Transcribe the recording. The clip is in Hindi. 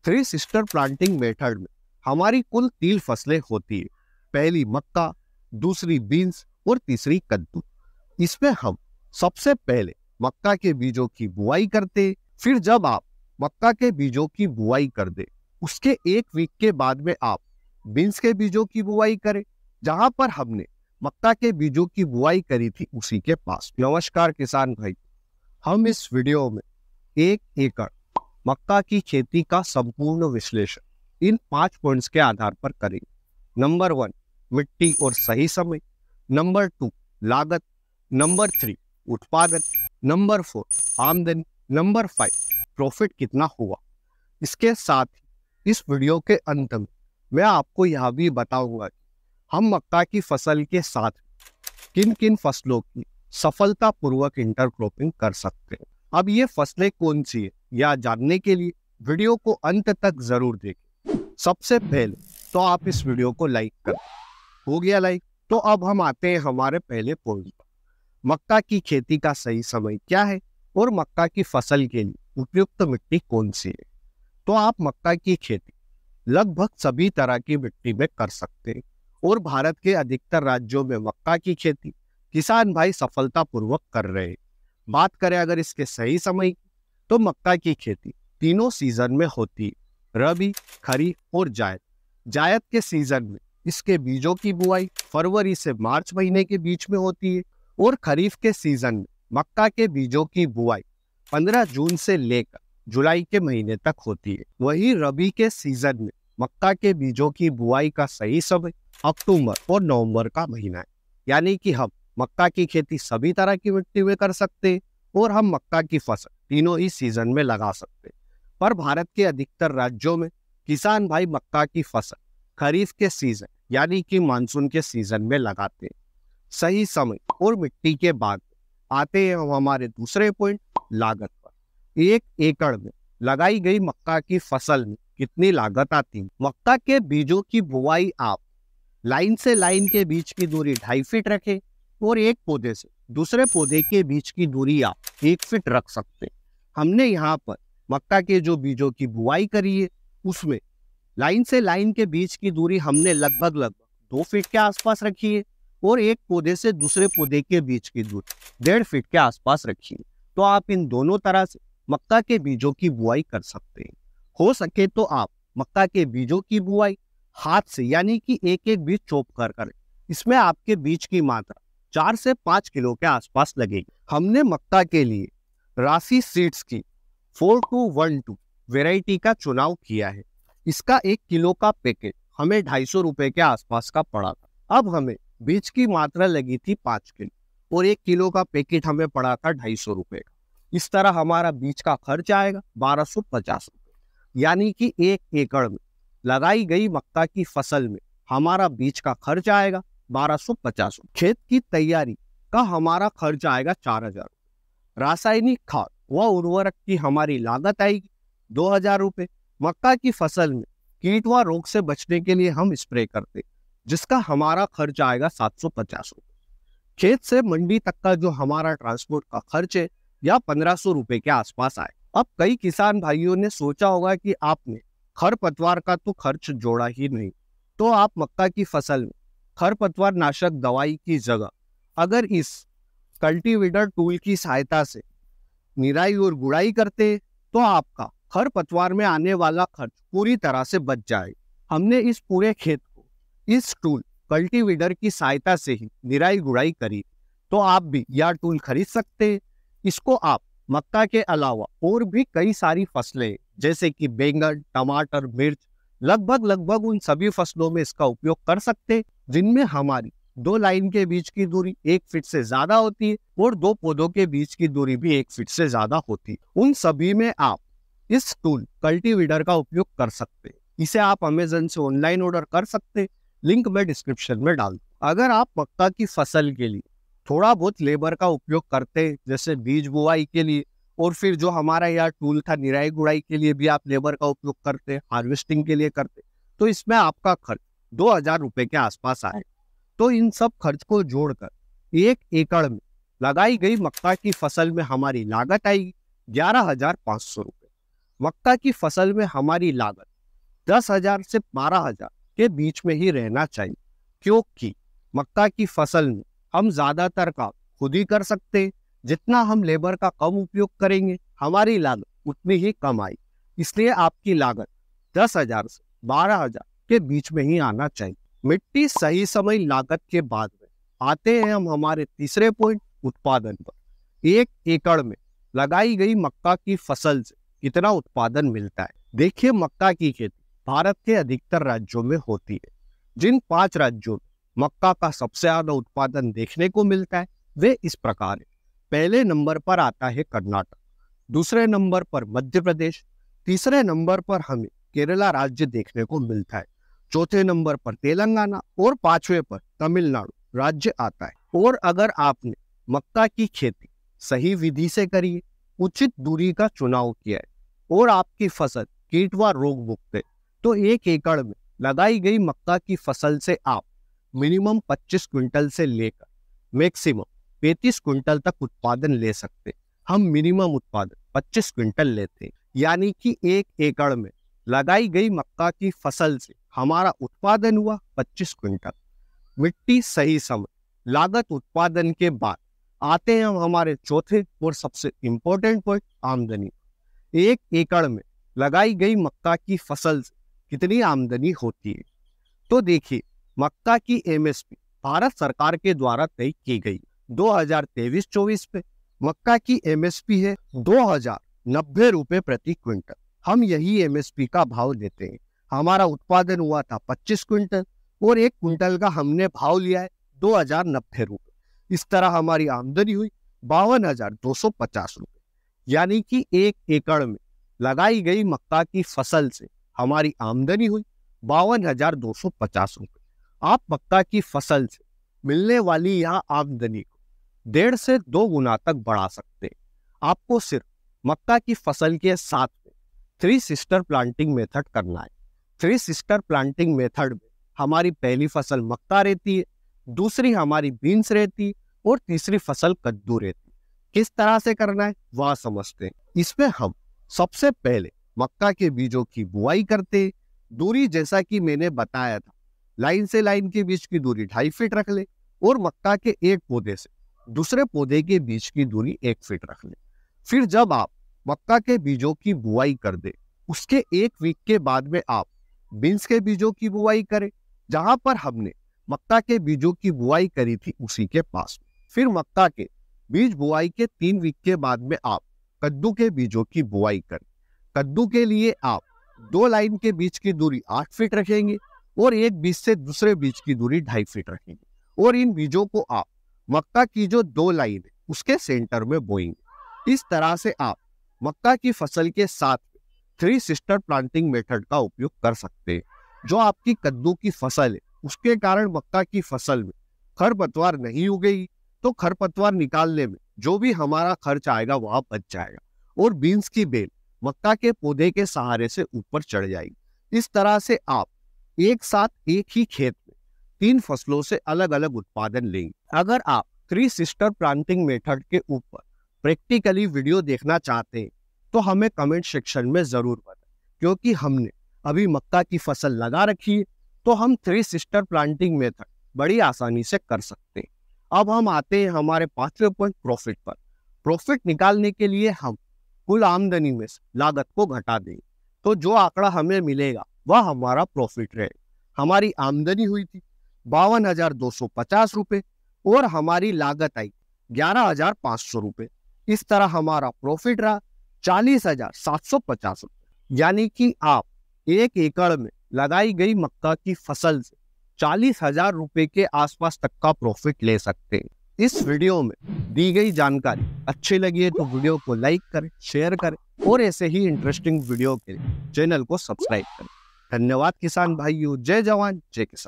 थ्री सिस्टर प्लांटिंग मेथड में हमारी कुल 3 फसलें होती है। पहली मक्का, दूसरी बीन्स और तीसरी कद्दू। इसमें हम सबसे पहले मक्का के बीजों की बुआई करते। फिर जब आप मक्का के बीजों की बुआई कर दे, उसके 1 वीक के बाद में आप बीन्स के बीजों की बुआई करें। जहां पर हमने मक्का के बीजों की बुआई करी थी उसी के पास। नमस्कार किसान भाई, हम इस वीडियो में 1 एकड़ मक्का की खेती का संपूर्ण विश्लेषण इन 5 पॉइंट्स के आधार पर करेंगे। नंबर 1, मिट्टी और सही समय। नंबर 2, लागत। नंबर 3, उत्पादन। नंबर 4, आमदनी। नंबर 5, प्रॉफिट कितना हुआ। इसके साथ ही इस वीडियो के अंत में मैं आपको यह भी बताऊंगा कि हम मक्का की फसल के साथ किन किन फसलों की सफलतापूर्वक इंटरक्रॉपिंग कर सकते हैं। अब ये फसलें कौन सी है यह जानने के लिए वीडियो को अंत तक जरूर देखें। सबसे पहले तो आप इस वीडियो को लाइक करें। हो गया लाइक? तो अब हम आते हैं हमारे पहले पॉइंट पर। मक्का की खेती का सही समय क्या है और मक्का की फसल के लिए उपयुक्त मिट्टी कौन सी है। तो आप मक्का की खेती लगभग सभी तरह की मिट्टी में कर सकते हैं और भारत के अधिकतर राज्यों में मक्का की खेती किसान भाई सफलतापूर्वक कर रहे हैं। बात करें अगर इसके सही समय की, तो मक्का की खेती तीनों सीजन में होती है, रबी, खरीफ और जायद। जायद के सीजन में इसके बीजों की बुआई फरवरी से मार्च महीने के बीच में होती है और खरीफ के सीजन में मक्का के बीजों की बुआई 15 जून से लेकर जुलाई के महीने तक होती है। वहीं रबी के सीजन में मक्का के बीजों की बुआई का सही समय अक्टूबर और नवंबर का महीना है। यानी कि हम मक्का की खेती सभी तरह की मिट्टी में कर सकते हैं और हम मक्का की फसल तीनों ही सीजन में लगा सकते हैं। पर भारत के अधिकतर राज्यों में किसान भाई मक्का की फसल खरीफ के सीजन यानी कि मानसून के सीजन में लगाते हैं। सही समय और मिट्टी के बाद आते हैं हम हमारे दूसरे पॉइंट, लागत पर। 1 एकड़ में लगाई गई मक्का की फसल में कितनी लागत आती है। मक्का के बीजों की बुआई आप लाइन से लाइन के बीच की दूरी 2.5 फीट रखें और एक पौधे से दूसरे पौधे के बीच की दूरी आप 1 फीट रख सकते हैं। हमने यहाँ पर मक्का के जो बीजों की बुआई करी है उसमें लाइन से लाइन के बीच की दूरी हमने लगभग 2 फीट के आसपास रखी है और एक पौधे से दूसरे पौधे के बीच की दूरी 1.5 फीट के आसपास रखी है। तो आप इन दोनों तरह से मक्का के बीजों की बुआई कर सकते हैं। हो सके तो आप मक्का के बीजों की बुआई हाथ से यानी कि एक एक बीज चॉप कर करें। इसमें आपके बीज की मात्रा 4 से 5 किलो के आसपास लगेगी। हमने मक्का के लिए राशि सीड्स की 4212 वैरायटी का चुनाव किया है। इसका 1 किलो का पैकेट हमें 250 रुपए के आसपास का पड़ा था। अब हमें बीज की मात्रा लगी थी 5 किलो और 1 किलो का पैकेट हमें पड़ा था 250 रुपए का। इस तरह हमारा बीज का खर्च आएगा 1250 रुपए। यानी कि 1 एकड़ में लगाई गई मक्का की फसल में हमारा बीज का खर्च आएगा 1250। खेत की तैयारी का हमारा खर्च आएगा 4000। रासायनिक खाद व उर्वरक की हमारी लागत आएगी 2000 रुपए। मक्का की फसल में कीट व रोग से बचने के लिए हम स्प्रे करते जिसका हमारा खर्च आएगा 750 रुपए। खेत से मंडी तक का जो हमारा ट्रांसपोर्ट का खर्च है या 1500 रुपए के आसपास आए। अब कई किसान भाइयों ने सोचा होगा कि आपने खरपतवार का तो खर्च जोड़ा ही नहीं, तो आप मक्का की फसल में खरपतवार नाशक दवाई की जगह अगर इस कल्टीवेटर टूल की सहायता से निराई और गुड़ाई करते तो आपका खरपतवार में आने वाला खर्च पूरी तरह से बच जाएगा। हमने इस पूरे खेत को इस टूल कल्टीवेटर की सहायता से ही निराई गुड़ाई करी, तो आप भी यह टूल खरीद सकते हैं। इसको आप मक्का के अलावा और भी कई सारी फसलें जैसे कि बैंगन, टमाटर, मिर्च लगभग उन सभी फसलों में इसका उपयोग कर सकते हैं जिनमें हमारी 2 लाइन के बीच की दूरी 1 फीट से ज्यादा होती है और 2 पौधों के बीच की दूरी भी 1 फीट से ज्यादा होती है। उन सभी में आप इस टूल कल्टीवेटर का उपयोग कर सकते हैं। इसे आप अमेज़न से ऑनलाइन ऑर्डर कर सकते हैं, लिंक मैं डिस्क्रिप्शन में डाल दूं। अगर आप मक्का की फसल के लिए थोड़ा बहुत लेबर का उपयोग करते हैं जैसे बीज बुआई के लिए और फिर जो हमारा यह टूल था निराई गुड़ाई के लिए भी आप लेबर का उपयोग करते हैं, हार्वेस्टिंग के लिए करते, तो इसमें आपका खर्च 2000 रुपए के आसपास आए। तो इन सब खर्च को जोड़कर 1 एकड़ में लगाई गई मक्का की फसल में हमारी लागत आएगी 11,500 रुपए। मक्का की फसल में हमारी लागत 10,000 से 12,000 के बीच में ही रहना चाहिए, क्योंकि मक्का की फसल में हम ज्यादातर काम खुद ही कर सकते हैं। जितना हम लेबर का कम उपयोग करेंगे, हमारी लागत उतनी ही कम आई। इसलिए आपकी लागत 10,000 से 12,000 के बीच में ही आना चाहिए। मिट्टी सही समय लागत के बाद में आते हैं हम हमारे तीसरे पॉइंट, उत्पादन पर। 1 एकड़ में लगाई गई मक्का की फसल से कितना उत्पादन मिलता है। देखिए, मक्का की खेती भारत के अधिकतर राज्यों में होती है। जिन 5 राज्यों में मक्का का सबसे ज्यादा उत्पादन देखने को मिलता है वे इस प्रकार है। पहले नंबर पर आता है कर्नाटक, दूसरे नंबर पर मध्य प्रदेश, तीसरे नंबर पर हमें केरला राज्य देखने को मिलता है, चौथे नंबर पर तेलंगाना और 5वें पर तमिलनाडु राज्य आता है। और अगर आपने मक्का की खेती सही विधि से करी है, उचित दूरी का चुनाव किया है और आपकी फसल कीट व रोग मुक्त है, तो 1 एकड़ में लगाई गई मक्का की फसल से आप मिनिमम 25 क्विंटल से लेकर मैक्सिमम 35 क्विंटल तक उत्पादन ले सकते। हम मिनिमम उत्पादन 25 क्विंटल लेते हैं, यानी कि 1 एकड़ में लगाई गई मक्का की फसल से हमारा उत्पादन हुआ 25 क्विंटल। मिट्टी सही समय लागत उत्पादन के बाद आते हैं हम हमारे चौथे और सबसे इंपॉर्टेंट पॉइंट, आमदनी। 1 एकड़ में लगाई गई मक्का की फसल से कितनी आमदनी होती है। तो देखिए, मक्का की एमएसपी भारत सरकार के द्वारा तय की गई 2023-24 पे मक्का की एमएसपी है 2,090 रुपए प्रति क्विंटल। हम यही एमएसपी का भाव देते हैं। हमारा उत्पादन हुआ था 25 क्विंटल और 1 क्विंटल का हमने भाव लिया है 2,090 रुपए। इस तरह हमारी आमदनी हुई 52,250 रुपए। यानी कि 1 एकड़ में लगाई गई मक्का की फसल से हमारी आमदनी हुई 52,250 रुपए। आप मक्का की फसल से मिलने वाली यह आमदनी को 1.5 से 2 गुना तक बढ़ा सकते हैं। आपको सिर्फ मक्का की फसल के साथ में 3 सिस्टर प्लांटिंग मेथड करना है। 3 सिस्टर प्लांटिंग मेथड में हमारी पहली फसल मक्का रहती है, दूसरी हमारी बीन्स रहती है और तीसरी फसल कद्दू रहती है। किस तरह से करना है वह समझते हैं। इसमें हम सबसे पहले मक्का के बीजों की बुआई करते हैं। दूरी जैसा कि मैंने बताया था, लाइन से लाइन के बीच की दूरी 2.5 फीट रख ले और मक्का के एक पौधे से दूसरे पौधे के बीच की दूरी 1 फीट रख ले। फिर जब आप मक्का के बीजों की बुआई कर दे, उसके 1 वीक के बाद में आप बीन्स के बीजों की बुआई करें। जहां पर हमने मक्का के बीजों की बुआई करी थी उसी के पास। फिर मक्का के बीज बुआई के 3 वीक के बाद में आप कद्दू के बीजों की बुआई करें। कद्दू के लिए आप 2 लाइन के बीच की दूरी 8 फीट रखेंगे और एक बीज से दूसरे बीज की दूरी 2.5 फीट रखेंगे और इन बीजों को आप मक्का की जो 2 लाइन है उसके सेंटर में बोएंगे। इस तरह से आप मक्का की फसल के साथ 3 सिस्टर प्लांटिंग मेथड का उपयोग कर सकते हैं। जो आपकी कद्दू की फसल है उसके कारण मक्का की फसल में खरपतवार नहीं उगेगी, तो खरपतवार निकालने में जो भी हमारा खर्च आएगा वह बच जाएगा और बीन्स की बेल मक्का के पौधे के सहारे से ऊपर चढ़ जाएगी। इस तरह से आप एक साथ एक ही खेत में 3 फसलों से अलग अलग उत्पादन लेंगे। अगर आप 3 सिस्टर प्लांटिंग मेथड के ऊपर प्रैक्टिकली वीडियो देखना चाहते हैं तो हमें कमेंट सेक्शन में जरूर बताएं, क्योंकि हमने अभी मक्का की फसल लगा रखी है तो हम 3 सिस्टर प्लांटिंग मेथड बड़ी आसानी से कर सकते हैं। अब हम आते हैं हमारे 5वें पॉइंट, प्रॉफिट पर। प्रॉफिट निकालने के लिए हम कुल आमदनी में से लागत को घटा देंगे, तो जो आंकड़ा हमें मिलेगा वह हमारा प्रॉफिट रहेगा। हमारी आमदनी हुई थी 52,250 रुपए और हमारी लागत आई 11,500 रुपए। इस तरह हमारा प्रॉफिट रहा 40,750 रुपए। यानी कि आप 1 एकड़ में लगाई गई मक्का की फसल से 40,000 रुपए के आसपास तक का प्रॉफिट ले सकते हैं। इस वीडियो में दी गई जानकारी अच्छी लगी है तो वीडियो को लाइक करें, शेयर करें और ऐसे ही इंटरेस्टिंग वीडियो के लिए चैनल को सब्सक्राइब करें। धन्यवाद किसान भाइयों। जय जवान जय किसान।